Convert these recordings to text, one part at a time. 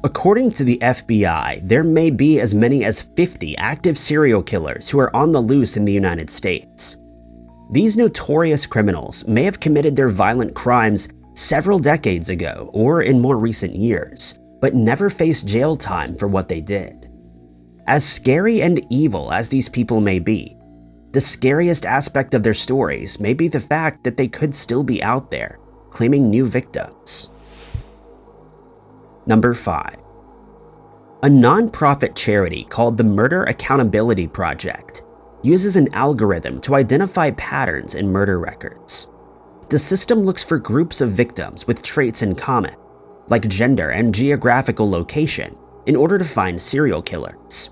According to the FBI, there may be as many as 50 active serial killers who are on the loose in the United States. These notorious criminals may have committed their violent crimes several decades ago or in more recent years, but never faced jail time for what they did. As scary and evil as these people may be, the scariest aspect of their stories may be the fact that they could still be out there, claiming new victims. Number 5. A non-profit charity called the Murder Accountability Project uses an algorithm to identify patterns in murder records. The system looks for groups of victims with traits in common, like gender and geographical location, in order to find serial killers.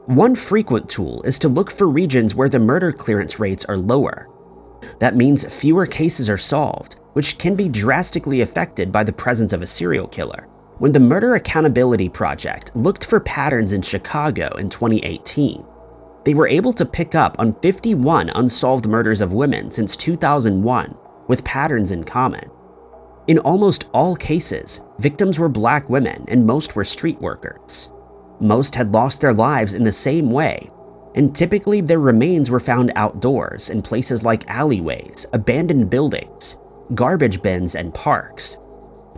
One frequent tool is to look for regions where the murder clearance rates are lower. That means fewer cases are solved, which can be drastically affected by the presence of a serial killer. When the Murder Accountability Project looked for patterns in Chicago in 2018, they were able to pick up on 51 unsolved murders of women since 2001 with patterns in common. In almost all cases, victims were Black women and most were street workers. Most had lost their lives in the same way, and typically their remains were found outdoors in places like alleyways, abandoned buildings, garbage bins, and parks.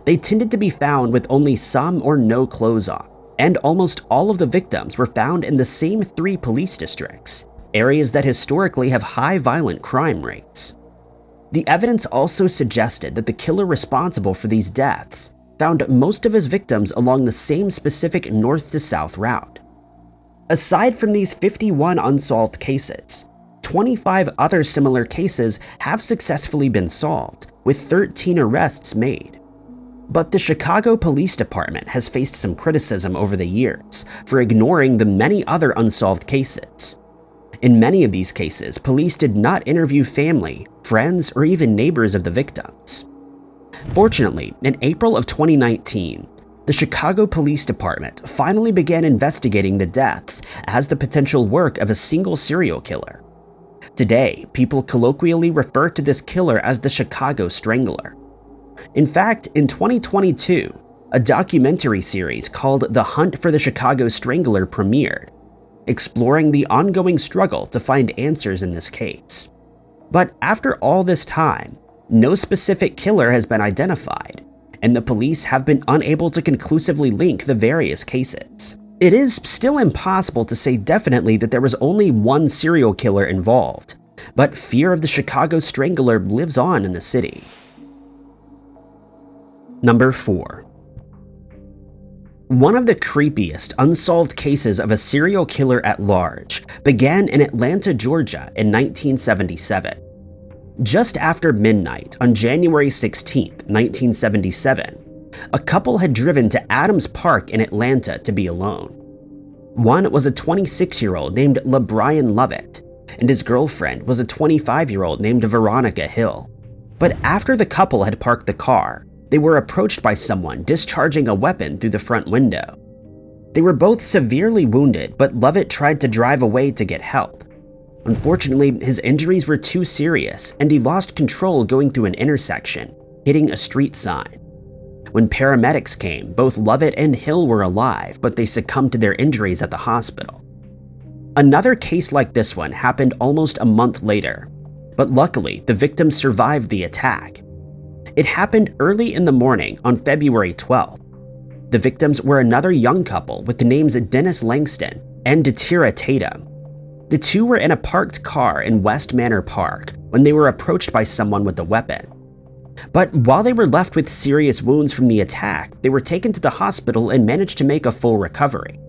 They tended to be found with only some or no clothes on, and almost all of the victims were found in the same 3 police districts, areas that historically have high violent crime rates. The evidence also suggested that the killer responsible for these deaths found most of his victims along the same specific north to south route. Aside from these 51 unsolved cases, 25 other similar cases have successfully been solved, with 13 arrests made. But the Chicago Police Department has faced some criticism over the years for ignoring the many other unsolved cases. In many of these cases, police did not interview family, friends, or even neighbors of the victims. Fortunately, in April of 2019, the Chicago Police Department finally began investigating the deaths as the potential work of a single serial killer. Today, people colloquially refer to this killer as the Chicago Strangler. In fact, in 2022, a documentary series called The Hunt for the Chicago Strangler premiered, exploring the ongoing struggle to find answers in this case. But after all this time, no specific killer has been identified, and the police have been unable to conclusively link the various cases. It is still impossible to say definitely that there was only one serial killer involved, but fear of the Chicago Strangler lives on in the city. Number 4. One of the creepiest unsolved cases of a serial killer at large began in Atlanta, Georgia in 1977. Just after midnight on January 16, 1977, a couple had driven to Adams Park in Atlanta to be alone. One was a 26-year-old named LeBrian Lovett, and his girlfriend was a 25-year-old named Veronica Hill. But after the couple had parked the car, they were approached by someone discharging a weapon through the front window. They were both severely wounded, but Lovett tried to drive away to get help. Unfortunately, his injuries were too serious, and he lost control going through an intersection, hitting a street sign. When paramedics came, both Lovett and Hill were alive, but they succumbed to their injuries at the hospital. Another case like this one happened almost a month later, but luckily the victims survived the attack. It happened early in the morning on February 12th. The victims were another young couple with the names Dennis Langston and Detira Tatum. The two were in a parked car in West Manor Park when they were approached by someone with a weapon. But while they were left with serious wounds from the attack, they were taken to the hospital and managed to make a full recovery.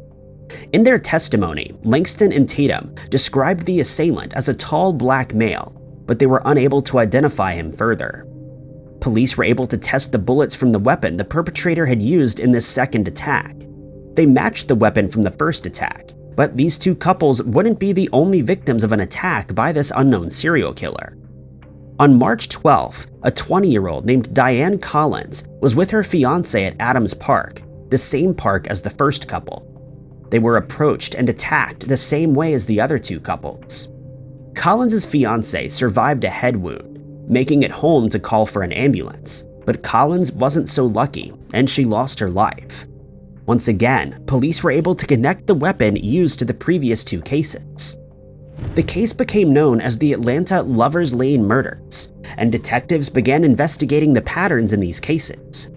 In their testimony, Langston and Tatum described the assailant as a tall black male, but they were unable to identify him further. Police were able to test the bullets from the weapon the perpetrator had used in this second attack. They matched the weapon from the first attack, but these two couples wouldn't be the only victims of an attack by this unknown serial killer. On March 12th, a 20-year-old named Diane Collins was with her fiancé at Adams Park, the same park as the first couple. They were approached and attacked the same way as the other two couples. Collins' fiancé survived a head wound, making it home to call for an ambulance, but Collins wasn't so lucky, and she lost her life. Once again, police were able to connect the weapon used to the previous 2 cases. The case became known as the Atlanta Lovers Lane murders, and detectives began investigating the patterns in these cases.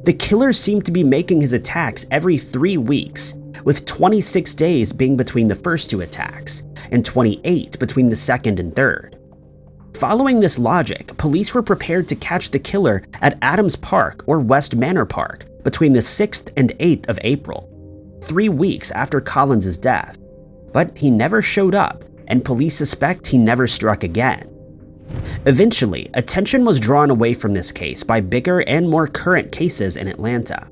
The killer seemed to be making his attacks every 3 weeks, with 26 days being between the first 2 attacks, and 28 between the second and third. Following this logic, police were prepared to catch the killer at Adams Park or West Manor Park between the 6th and 8th of April, 3 weeks after Collins's death. But he never showed up, and police suspect he never struck again. Eventually, attention was drawn away from this case by bigger and more current cases in Atlanta.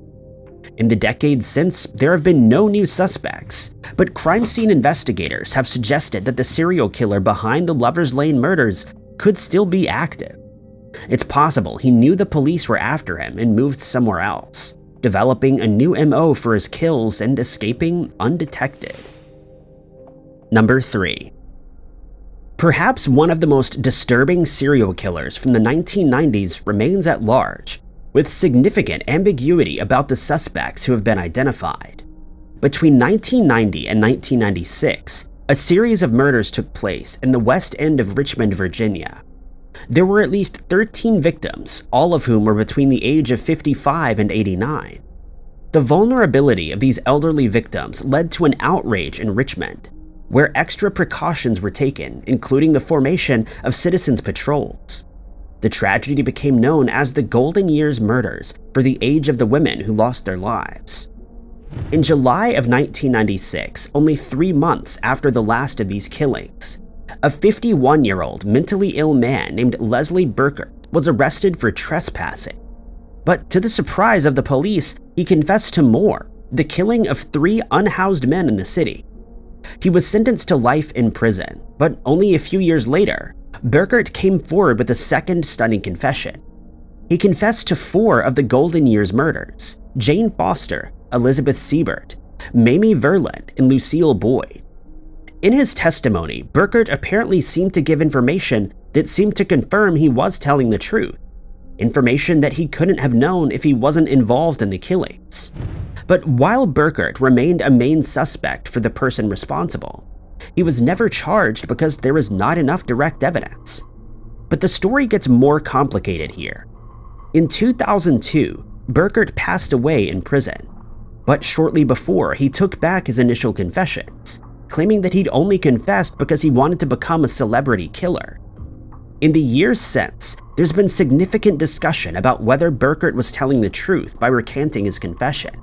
In the decades since, there have been no new suspects, but crime scene investigators have suggested that the serial killer behind the Lovers Lane murders could still be active. It's possible he knew the police were after him and moved somewhere else, developing a new MO for his kills and escaping undetected. Number 3. Perhaps one of the most disturbing serial killers from the 1990s remains at large, with significant ambiguity about the suspects who have been identified. Between 1990 and 1996, a series of murders took place in the West End of Richmond, Virginia. There were at least 13 victims, all of whom were between the age of 55 and 89. The vulnerability of these elderly victims led to an outrage in Richmond, where extra precautions were taken, including the formation of citizens' patrols. The tragedy became known as the Golden Years murders for the age of the women who lost their lives. In July of 1996, only 3 months after the last of these killings, a 51-year-old mentally ill man named Leslie Burkert was arrested for trespassing. But to the surprise of the police, he confessed to more, the killing of 3 unhoused men in the city. He was sentenced to life in prison, but only a few years later, Burkert came forward with a second stunning confession. He confessed to 4 of the Golden Years murders: Jane Foster, Elizabeth Siebert, Mamie Verland, and Lucille Boyd. In his testimony, Burkert apparently seemed to give information that seemed to confirm he was telling the truth, information that he couldn't have known if he wasn't involved in the killings. But while Burkert remained a main suspect for the person responsible, he was never charged because there was not enough direct evidence. But the story gets more complicated here. In 2002, Burkert passed away in prison, but shortly before, he took back his initial confessions, claiming that he'd only confessed because he wanted to become a celebrity killer. In the years since, there's been significant discussion about whether Burkert was telling the truth by recanting his confession.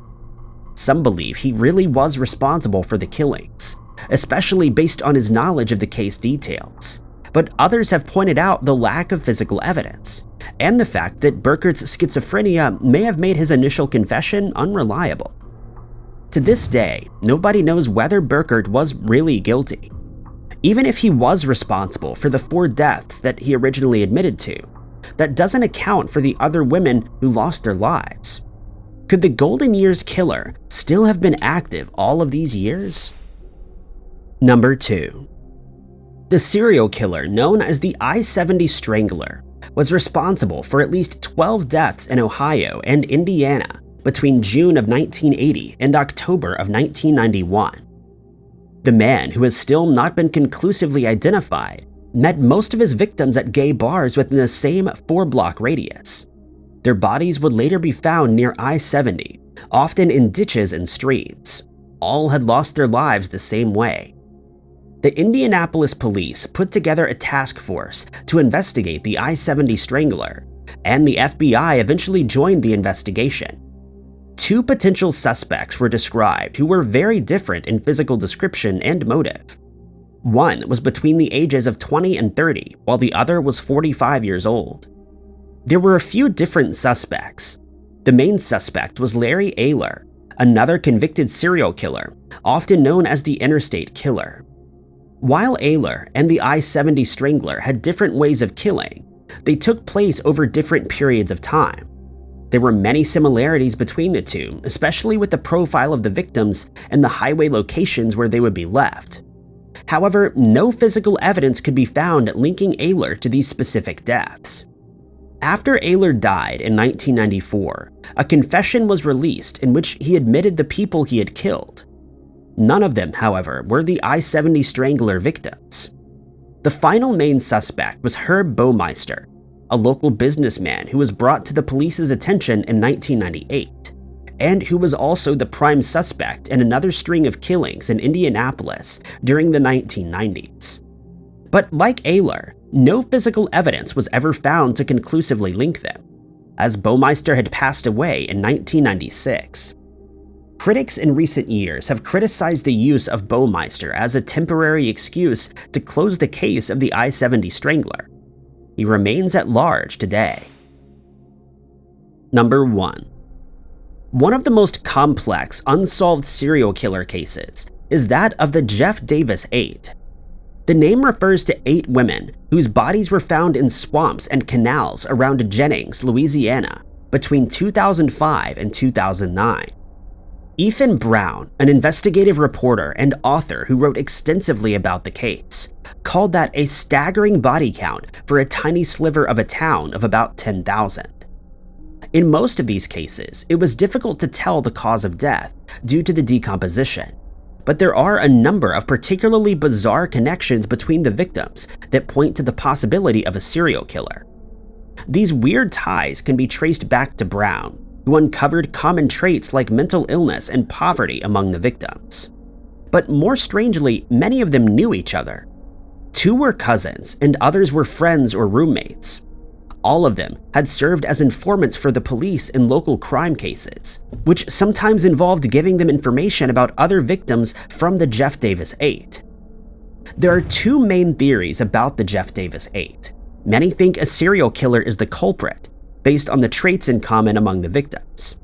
Some believe he really was responsible for the killings, especially based on his knowledge of the case details, but others have pointed out the lack of physical evidence, and the fact that Burkert's schizophrenia may have made his initial confession unreliable. To this day, nobody knows whether Burkert was really guilty. Even if he was responsible for the 4 deaths that he originally admitted to, that doesn't account for the other women who lost their lives. Could the Golden Years killer still have been active all of these years? Number 2. The serial killer known as the I-70 Strangler was responsible for at least 12 deaths in Ohio and Indiana between June of 1980 and October of 1991. The man, who has still not been conclusively identified, met most of his victims at gay bars within the same 4-block radius. Their bodies would later be found near I-70, often in ditches and streams. All had lost their lives the same way. The Indianapolis police put together a task force to investigate the I-70 Strangler, and the FBI eventually joined the investigation. 2 potential suspects were described who were very different in physical description and motive. One was between the ages of 20 and 30, while the other was 45 years old. There were a few different suspects. The main suspect was Larry Ayler, another convicted serial killer, often known as the Interstate Killer. While Ayler and the I-70 Strangler had different ways of killing, they took place over different periods of time. There were many similarities between the two, especially with the profile of the victims and the highway locations where they would be left. However, no physical evidence could be found linking Ayler to these specific deaths. After Ayler died in 1994, a confession was released in which he admitted the people he had killed. None of them, however, were the I-70 Strangler victims. The final main suspect was Herb Baumeister, a local businessman who was brought to the police's attention in 1998, and who was also the prime suspect in another string of killings in Indianapolis during the 1990s. But like Ayler, no physical evidence was ever found to conclusively link them, as Baumeister had passed away in 1996. Critics in recent years have criticized the use of Baumeister as a temporary excuse to close the case of the I-70 Strangler. He remains at large today. Number 1. One of the most complex unsolved serial killer cases is that of the Jeff Davis 8. The name refers to 8 women whose bodies were found in swamps and canals around Jennings, Louisiana, between 2005 and 2009. Ethan Brown, an investigative reporter and author who wrote extensively about the case, called that a staggering body count for a tiny sliver of a town of about 10,000. In most of these cases, it was difficult to tell the cause of death due to the decomposition, but there are a number of particularly bizarre connections between the victims that point to the possibility of a serial killer. These weird ties can be traced back to Brown, who uncovered common traits like mental illness and poverty among the victims. But more strangely, many of them knew each other. 2 were cousins, and others were friends or roommates. All of them had served as informants for the police in local crime cases, which sometimes involved giving them information about other victims from the Jeff Davis 8. There are 2 main theories about the Jeff Davis 8. Many think a serial killer is the culprit, based on the traits in common among the victims.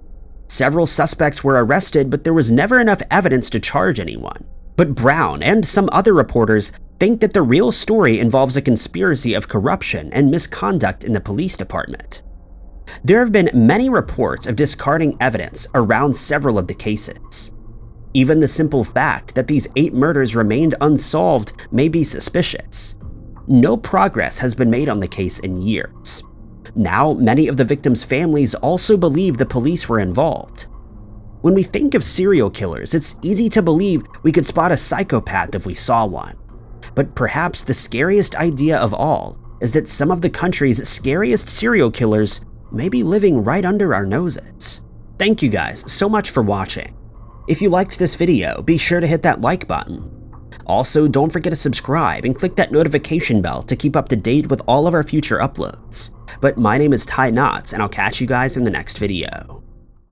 Several suspects were arrested, but there was never enough evidence to charge anyone. But Brown and some other reporters think that the real story involves a conspiracy of corruption and misconduct in the police department. There have been many reports of discarding evidence around several of the cases. Even the simple fact that these 8 murders remained unsolved may be suspicious. No progress has been made on the case in years. Now, many of the victims' families also believe the police were involved. When we think of serial killers, it's easy to believe we could spot a psychopath if we saw one. But perhaps the scariest idea of all is that some of the country's scariest serial killers may be living right under our noses. Thank you guys so much for watching. If you liked this video, be sure to hit that like button. Also, don't forget to subscribe and click that notification bell to keep up to date with all of our future uploads. But my name is Ty Knotts, and I'll catch you guys in the next video.